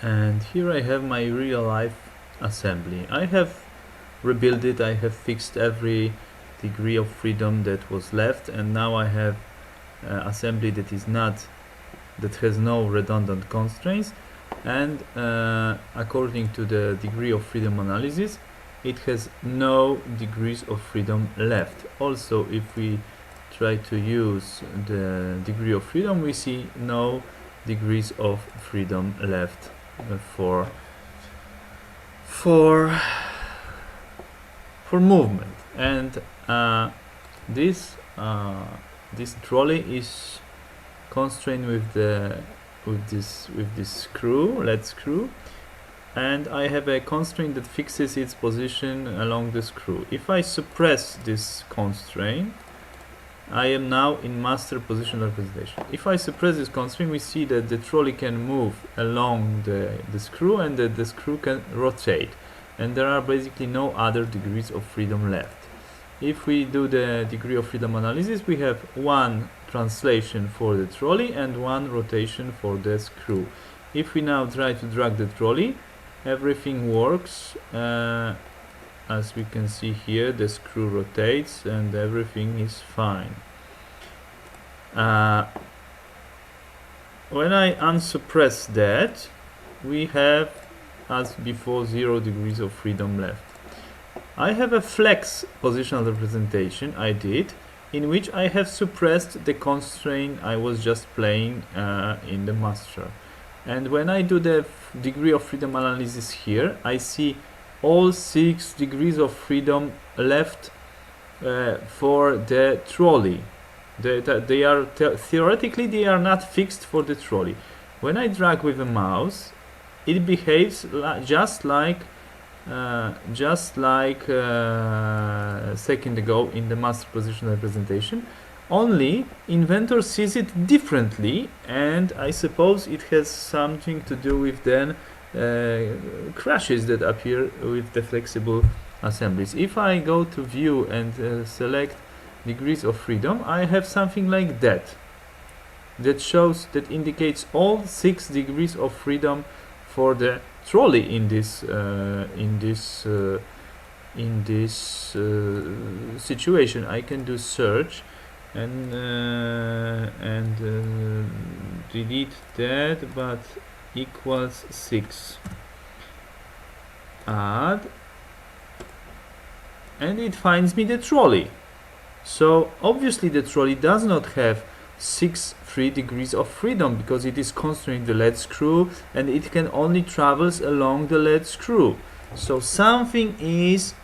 And here I have my real life assembly. I have rebuilt it, I have fixed every degree of freedom that was left, and now I have assembly that has no redundant constraints, and according to the degree of freedom analysis, it has no degrees of freedom left. Also, if we try to use the degree of freedom, we see no degrees of freedom left for movement. And this trolley is constrained with this screw, LED screw, and I have a constraint that fixes its position along the screw. If I suppress this constraint, I am now in master position representation. If I suppress this constraint, we see that the trolley can move along the screw, and that the screw can rotate, and there are basically no other degrees of freedom left. If we do the degree of freedom analysis, we have one translation for the trolley and one rotation for the screw. If we now try to drag the trolley, everything works. As we can see here, the screw rotates and everything is fine. When I unsuppress that, we have, as before, 0 degrees of freedom left. I have a flex positional representation I did, in which I have suppressed the constraint I was just playing in the master. And when I do the degree of freedom analysis here, I see all 6 degrees of freedom left for the trolley. They are theoretically they are not fixed for the trolley. When I drag with a mouse, it behaves just like a second ago in the master position representation. Only Inventor sees it differently, and I suppose it has something to do with then crashes that appear with the flexible assemblies. If I go to view and select degrees of freedom, I have something like that indicates all 6 degrees of freedom for the trolley in this situation. I can do search and delete that, but equals 6, add, and it finds me the trolley. So obviously the trolley does not have 3 degrees of freedom, because it is constrained the LED screw and it can only travels along the LED screw. So something is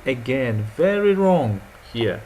again very wrong here.